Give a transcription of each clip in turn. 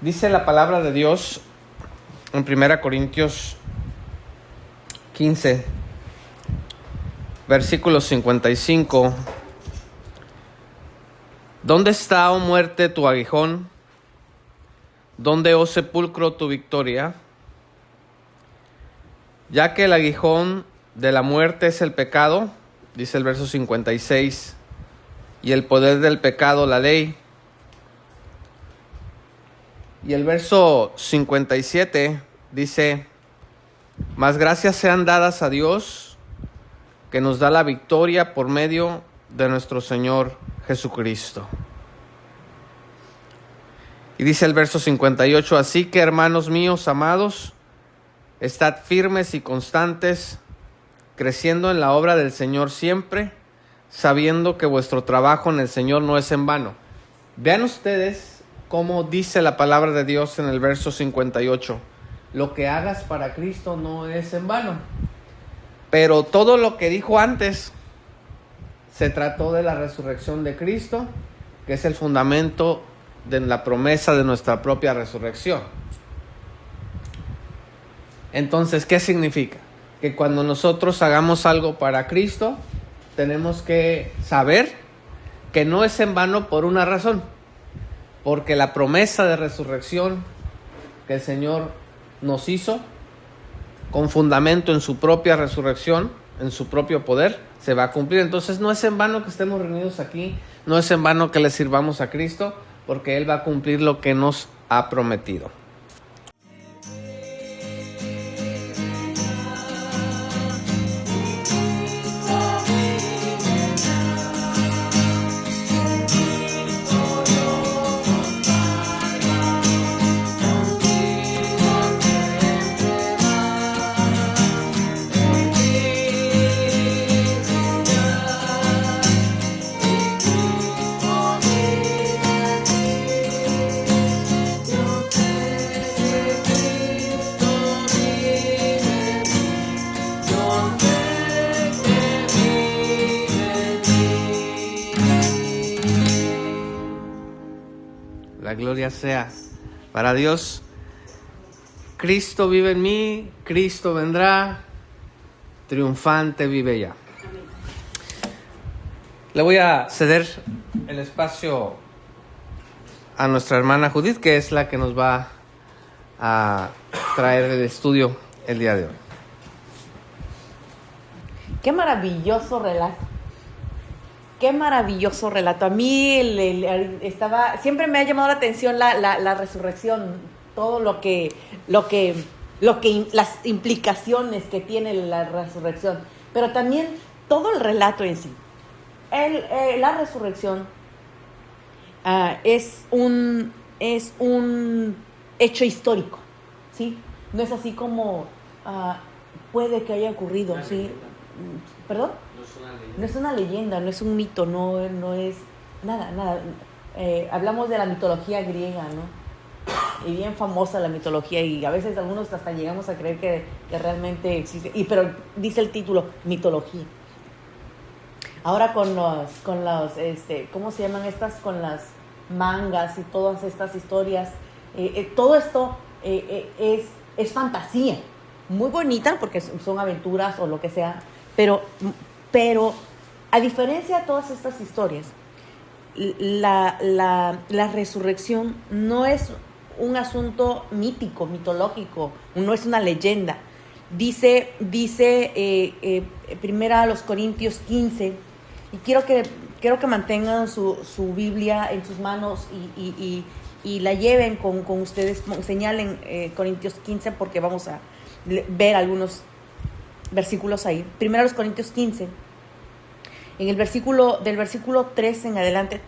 Dice la palabra de Dios en 1 Corintios 15, versículo 55. ¿Dónde está, oh muerte, tu aguijón? ¿Dónde, oh sepulcro, tu victoria? Ya que el aguijón de la muerte es el pecado, dice el verso 56, y el poder del pecado, la ley. Y el verso 57 dice: mas gracias sean dadas a Dios, que nos da la victoria por medio de nuestro Señor Jesucristo. Y dice el verso 58, así que, hermanos míos amados, estad firmes y constantes, creciendo en la obra del Señor siempre, sabiendo que vuestro trabajo en el Señor no es en vano. Vean ustedes cómo dice la palabra de Dios en el verso 58. Lo que hagas para Cristo no es en vano. Pero todo lo que dijo antes se trató de la resurrección de Cristo, que es el fundamento de la promesa de nuestra propia resurrección. Entonces, ¿qué significa? Que cuando nosotros hagamos algo para Cristo, tenemos que saber que no es en vano por una razón. Porque la promesa de resurrección que el Señor nos hizo, con fundamento en su propia resurrección, en su propio poder, se va a cumplir. Entonces no es en vano que estemos reunidos aquí, no es en vano que le sirvamos a Cristo, porque Él va a cumplir lo que nos ha prometido. La gloria sea para Dios. Cristo vive en mí, Cristo vendrá, triunfante vive ya. Le voy a ceder el espacio a nuestra hermana Judith, que es la que nos va a traer el estudio el día de hoy. Qué maravilloso relato. Qué maravilloso relato. A mí siempre me ha llamado la atención la resurrección, todo las implicaciones que tiene la resurrección, pero también todo el relato en sí. La resurrección es un hecho histórico, ¿sí? No es así como puede que haya ocurrido, ¿sí? ¿Perdón? No es una leyenda, no es un mito, no es nada. Hablamos de la mitología griega, ¿no? Y bien famosa la mitología, y a veces algunos hasta llegamos a creer que realmente existe. Pero dice el título, mitología. Ahora con los ¿cómo se llaman estas? Con las mangas y todas estas historias. Todo esto es fantasía. Muy bonita porque son aventuras o lo que sea, pero a diferencia de todas estas historias, la resurrección no es un asunto mítico, mitológico, no es una leyenda. Dice primero a los Corintios 15, y quiero que mantengan su Biblia en sus manos y la lleven con ustedes, señalen Corintios 15, porque vamos a ver algunos versículos ahí. Primero a los Corintios 15, del versículo 3 en adelante,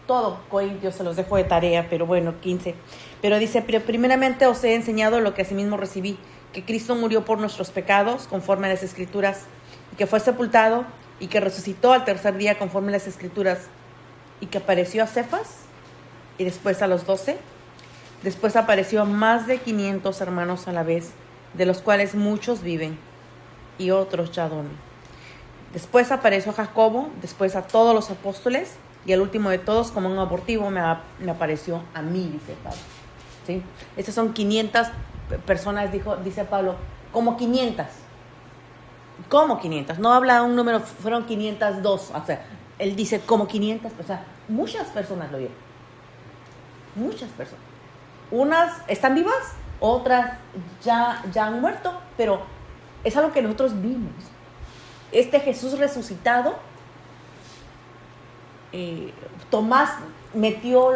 todo Corintios se los dejo de tarea, pero bueno, 15. Pero dice: pero primeramente os he enseñado lo que asimismo recibí, que Cristo murió por nuestros pecados, conforme a las Escrituras, y que fue sepultado, y que resucitó al tercer día, conforme a las Escrituras, y que apareció a Cefas, y después a los 12. Después apareció a más de 500 hermanos a la vez, de los cuales muchos viven y otros ya duermen. Después apareció a Jacobo, después a todos los apóstoles, y el último de todos, como un abortivo, me apareció a mí, dice Pablo. ¿sí? Estas son 500 personas, dice Pablo, como 500. Como 500, no habla de un número, fueron 502, o sea, él dice como 500, o sea, muchas personas lo vieron. Muchas personas. Unas están vivas, otras ya han muerto, pero es algo que nosotros vimos. Este Jesús resucitado, Tomás metió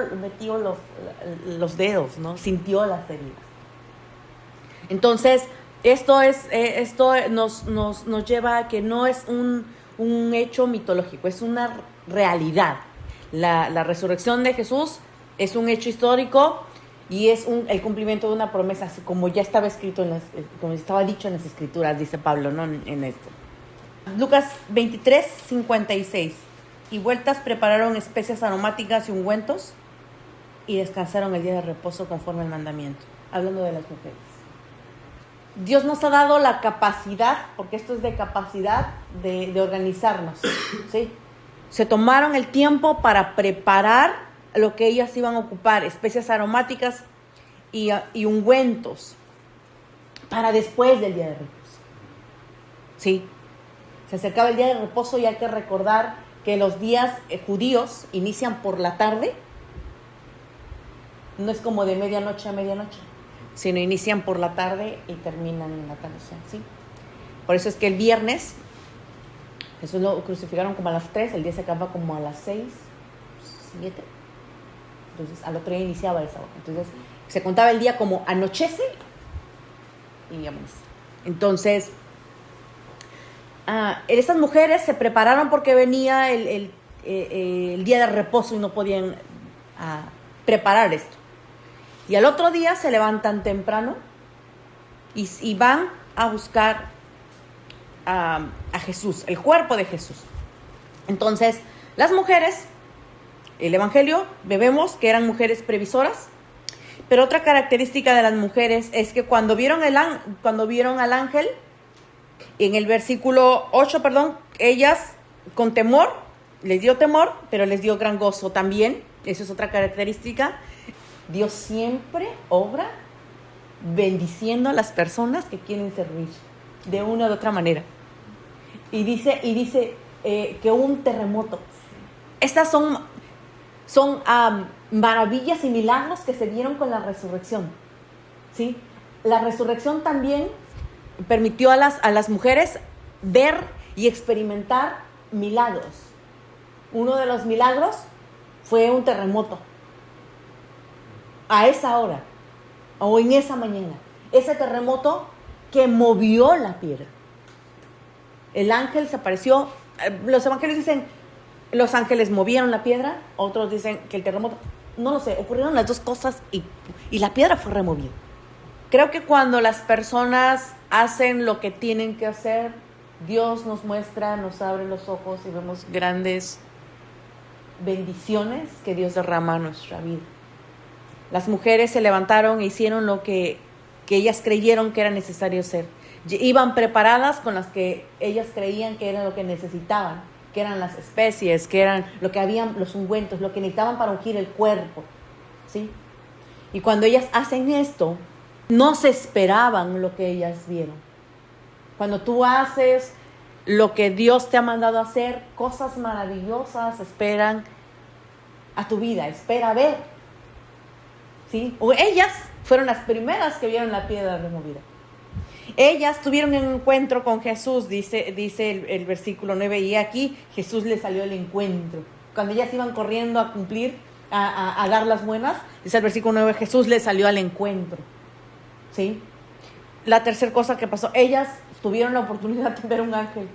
los dedos, ¿no? Sintió las heridas. Entonces, esto nos lleva a que no es un hecho mitológico, es una realidad. La resurrección de Jesús es un hecho histórico y es el cumplimiento de una promesa, así como ya estaba escrito, como estaba dicho en las Escrituras, dice Pablo, ¿no? En esto. Lucas 23, 56. Y vueltas prepararon especias aromáticas y ungüentos y descansaron el día de reposo conforme al mandamiento. Hablando de las mujeres. Dios nos ha dado la capacidad, porque esto es de capacidad de organizarnos, ¿sí? Se tomaron el tiempo para preparar lo que ellas iban a ocupar, especias aromáticas y ungüentos, para después del día de reposo, ¿sí? Se acercaba el día de reposo y hay que recordar que los días judíos inician por la tarde, no es como de medianoche a medianoche, sino inician por la tarde y terminan en la tarde, ¿sí? Por eso es que el viernes Jesús lo crucificaron como a las 3, el día se acaba como a las 6, 7. Entonces al otro día iniciaba esa hora. Entonces se contaba el día como anochece y amanece. Entonces estas mujeres se prepararon porque venía el día de reposo y no podían preparar esto. Y al otro día se levantan temprano y van a buscar a Jesús, el cuerpo de Jesús. Entonces, las mujeres, el Evangelio, vemos que eran mujeres previsoras, pero otra característica de las mujeres es que cuando vieron al ángel, en el versículo 8, ellas con temor, les dio temor, pero les dio gran gozo también. Eso es otra característica. Dios siempre obra bendiciendo a las personas que quieren servir de una u otra manera. Y dice que un terremoto. Estas son maravillas y milagros que se dieron con la resurrección, ¿sí? La resurrección también permitió a las mujeres ver y experimentar milagros. Uno de los milagros fue un terremoto. A esa hora, o en esa mañana, ese terremoto que movió la piedra. El ángel se apareció. Los evangelios dicen, los ángeles movieron la piedra, otros dicen que el terremoto. No lo sé, ocurrieron las dos cosas y la piedra fue removida. Creo que cuando las personas hacen lo que tienen que hacer, Dios nos muestra, nos abre los ojos y vemos grandes bendiciones que Dios derrama en nuestra vida. Las mujeres se levantaron e hicieron lo que ellas creyeron que era necesario hacer. Iban preparadas con las que ellas creían que era lo que necesitaban, que eran las especies, que eran lo que habían, los ungüentos, lo que necesitaban para ungir el cuerpo, ¿sí? Y cuando ellas hacen esto, no se esperaban lo que ellas vieron. Cuando tú haces lo que Dios te ha mandado a hacer, cosas maravillosas esperan a tu vida, espera ver. ¿Sí? O ellas fueron las primeras que vieron la piedra removida. Ellas tuvieron un encuentro con Jesús, dice el versículo 9, y aquí Jesús les salió al encuentro. Cuando ellas iban corriendo a cumplir, a dar las buenas, dice el versículo 9, Jesús les salió al encuentro. ¿Sí? La tercera cosa que pasó, ellas tuvieron la oportunidad de ver un ángel.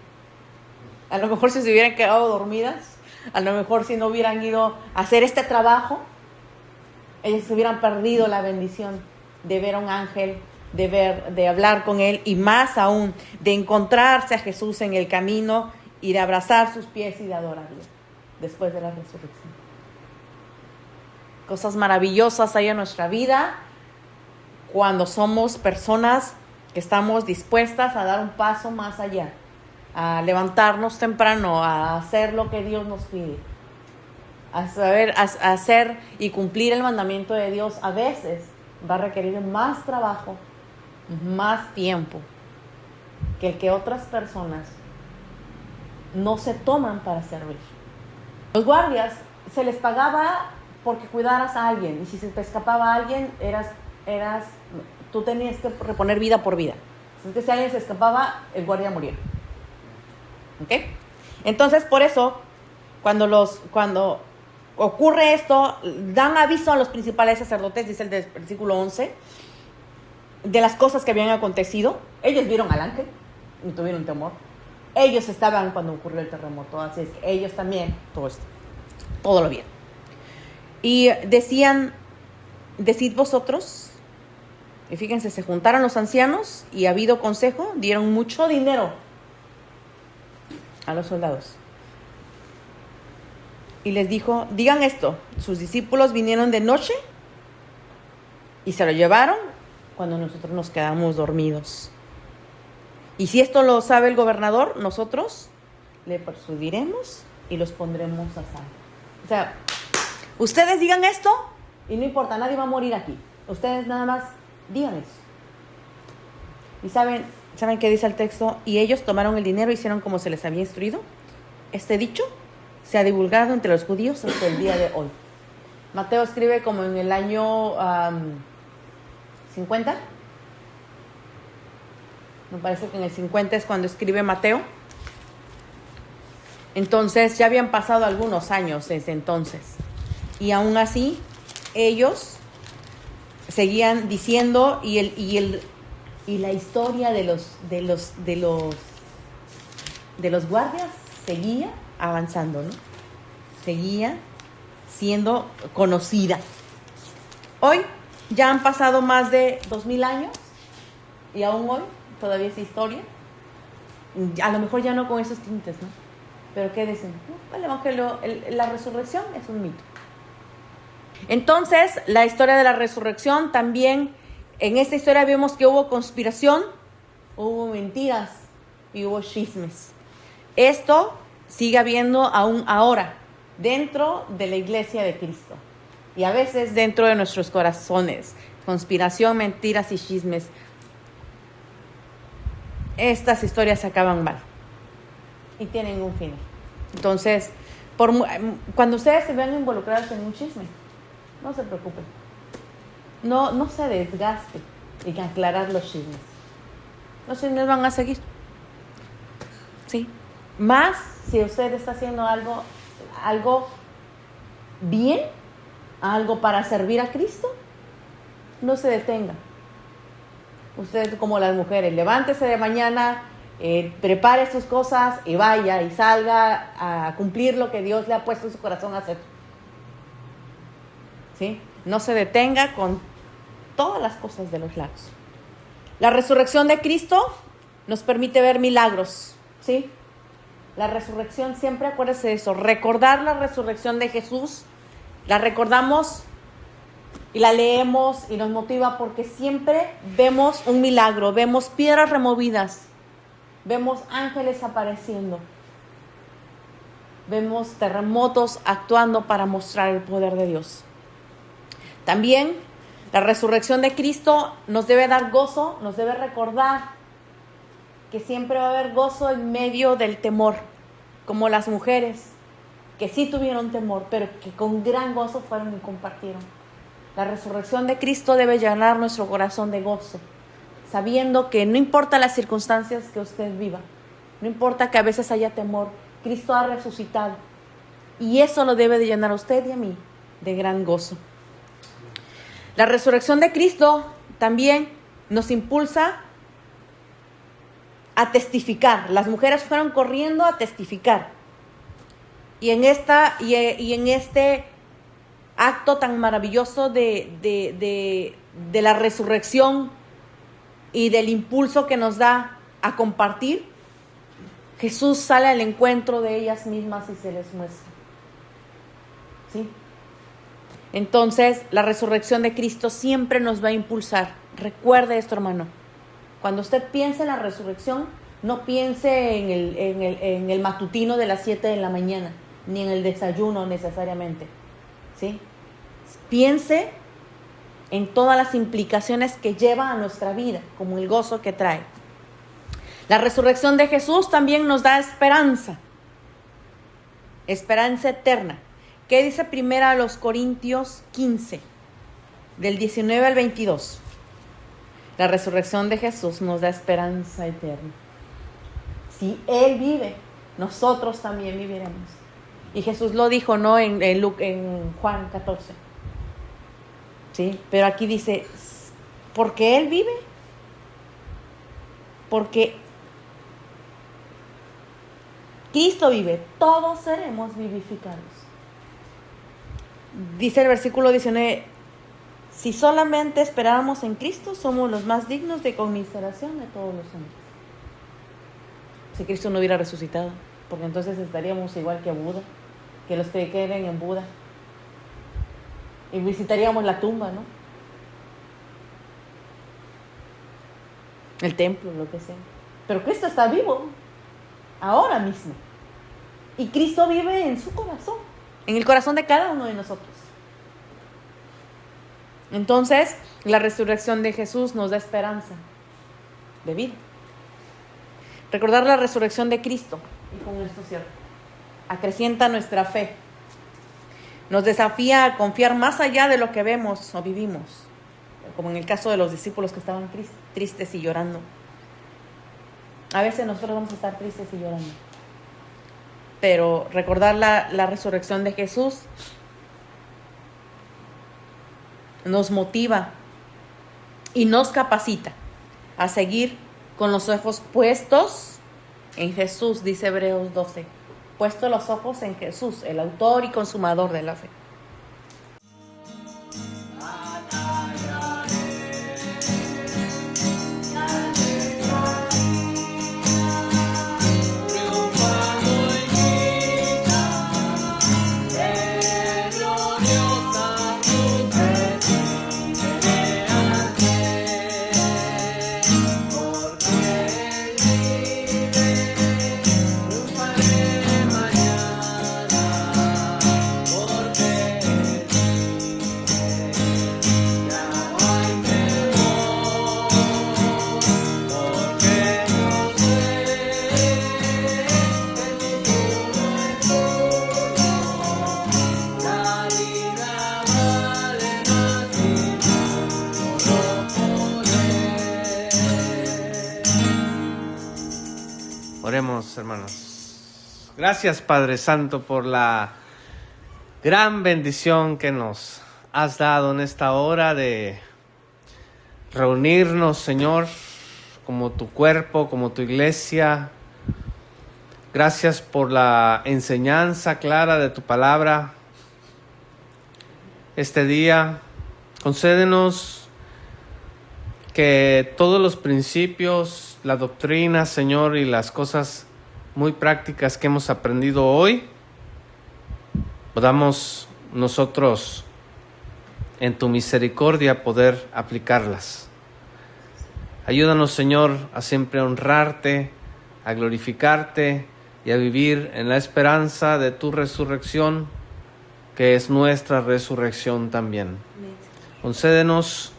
A lo mejor si se hubieran quedado dormidas, a lo mejor si no hubieran ido a hacer este trabajo, ellas hubieran perdido la bendición de ver a un ángel, de hablar con él y más aún de encontrarse a Jesús en el camino y de abrazar sus pies y de adorarlo después de la resurrección. Cosas maravillosas hay en nuestra vida cuando somos personas que estamos dispuestas a dar un paso más allá, a levantarnos temprano, a hacer lo que Dios nos pide, a saber, a hacer y cumplir el mandamiento de Dios. A veces va a requerir más trabajo, más tiempo que el que otras personas no se toman para servir. Los guardias se les pagaba porque cuidaras a alguien, y si se te escapaba a alguien, tú tenías que reponer vida por vida. Si alguien se escapaba, el guardia moría. ¿Ok? Entonces, por eso, cuando ocurre esto, dan aviso a los principales sacerdotes, dice el versículo 11, de las cosas que habían acontecido. Ellos vieron al ángel y tuvieron temor. Ellos estaban cuando ocurrió el terremoto, así es que ellos también, todo lo vieron. Y decían, decid vosotros, y fíjense, se juntaron los ancianos y habido consejo, dieron mucho dinero a los soldados. Y les dijo, digan esto, sus discípulos vinieron de noche y se lo llevaron cuando nosotros nos quedamos dormidos. Y si esto lo sabe el gobernador, nosotros le persuadiremos y los pondremos a salvo. O sea, ustedes digan esto y no importa, nadie va a morir aquí. Ustedes nada más digan eso. Y ¿saben qué dice el texto? Y ellos tomaron el dinero y hicieron como se les había instruido. Este dicho se ha divulgado entre los judíos hasta el día de hoy. Mateo escribe como en el año 50. Me parece que en el 50 es cuando escribe Mateo. Entonces ya habían pasado algunos años desde entonces. Y aún así, ellos seguían diciendo y la historia de los guardias seguía avanzando, ¿no? Seguía siendo conocida. Hoy ya han pasado más de 2000 años y aún hoy todavía es historia. A lo mejor ya no con esos tintes, ¿no? Pero ¿qué dicen? El evangelio, la resurrección es un mito. Entonces, la historia de la resurrección también, en esta historia vemos que hubo conspiración, hubo mentiras y hubo chismes. Esto sigue habiendo aún ahora dentro de la iglesia de Cristo y a veces dentro de nuestros corazones. Conspiración, mentiras y chismes. Estas historias acaban mal y tienen un final. Entonces, cuando ustedes se vean involucrados en un chisme, no se preocupen. No se desgaste en aclarar los chismes. Los chismes van a seguir. ¿Sí? Más si usted está haciendo algo bien, algo para servir a Cristo, no se detenga. Usted, como las mujeres, levántese de mañana, prepare sus cosas y vaya y salga a cumplir lo que Dios le ha puesto en su corazón a hacer. ¿Sí? No se detenga con todas las cosas de los lados. La resurrección de Cristo nos permite ver milagros, ¿sí? La resurrección, siempre acuérdese de eso, recordar la resurrección de Jesús, la recordamos y la leemos y nos motiva porque siempre vemos un milagro, vemos piedras removidas, vemos ángeles apareciendo, vemos terremotos actuando para mostrar el poder de Dios. También la resurrección de Cristo nos debe dar gozo, nos debe recordar que siempre va a haber gozo en medio del temor, como las mujeres que sí tuvieron temor, pero que con gran gozo fueron y compartieron. La resurrección de Cristo debe llenar nuestro corazón de gozo, sabiendo que no importa las circunstancias que usted viva, no importa que a veces haya temor, Cristo ha resucitado. Y eso lo debe de llenar a usted y a mí de gran gozo. La resurrección de Cristo también nos impulsa a testificar. Las mujeres fueron corriendo a testificar. Y en este acto tan maravilloso de la resurrección y del impulso que nos da a compartir, Jesús sale al encuentro de ellas mismas y se les muestra. ¿Sí? Entonces, la resurrección de Cristo siempre nos va a impulsar. Recuerde esto, hermano. Cuando usted piense en la resurrección, no piense en el matutino de las 7 de la mañana, ni en el desayuno necesariamente. ¿Sí? Piense en todas las implicaciones que lleva a nuestra vida, como el gozo que trae. La resurrección de Jesús también nos da esperanza eterna. ¿Qué dice primero a los Corintios 15, del 19 al 22? La resurrección de Jesús nos da esperanza eterna. Si Él vive, nosotros también viviremos. Y Jesús lo dijo, ¿no? En Juan 14. ¿Sí? Pero aquí dice, porque Él vive, porque Cristo vive, todos seremos vivificados. Dice el versículo 19, si solamente esperáramos en Cristo, somos los más dignos de conmiseración de todos los hombres. Si Cristo no hubiera resucitado, porque entonces estaríamos igual que Buda, que los que creen en Buda. Y visitaríamos la tumba, ¿no? El templo, lo que sea. Pero Cristo está vivo, ahora mismo. Y Cristo vive en su corazón, en el corazón de cada uno de nosotros. Entonces, la resurrección de Jesús nos da esperanza de vida. Recordar la resurrección de Cristo, y con esto cierro, acrecienta nuestra fe. Nos desafía a confiar más allá de lo que vemos o vivimos, como en el caso de los discípulos que estaban tristes y llorando. A veces nosotros vamos a estar tristes y llorando, pero recordar la resurrección de Jesús nos motiva y nos capacita a seguir con los ojos puestos en Jesús, dice Hebreos 12. Puesto los ojos en Jesús, el autor y consumador de la fe. Oremos, hermanos. Gracias, Padre Santo, por la gran bendición que nos has dado en esta hora de reunirnos, Señor, como tu cuerpo, como tu iglesia. Gracias por la enseñanza clara de tu palabra. Este día, concédenos que todos los principios, la doctrina, Señor, y las cosas muy prácticas que hemos aprendido hoy, podamos nosotros, en tu misericordia, poder aplicarlas. Ayúdanos, Señor, a siempre honrarte, a glorificarte y a vivir en la esperanza de tu resurrección, que es nuestra resurrección también. Concédenos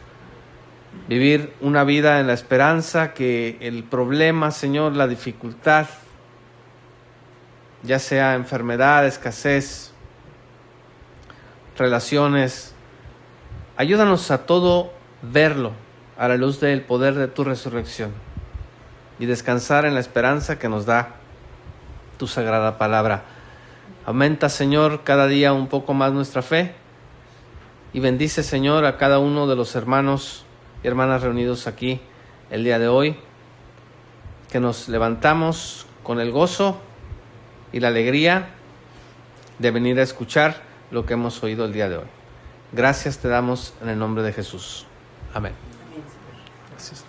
vivir una vida en la esperanza que el problema, Señor, la dificultad, ya sea enfermedad, escasez, relaciones, ayúdanos a todo verlo a la luz del poder de tu resurrección y descansar en la esperanza que nos da tu sagrada palabra. Aumenta, Señor, cada día un poco más nuestra fe y bendice, Señor, a cada uno de los hermanos y hermanas reunidos aquí el día de hoy, que nos levantamos con el gozo y la alegría de venir a escuchar lo que hemos oído el día de hoy. Gracias te damos en el nombre de Jesús. Amén. Gracias.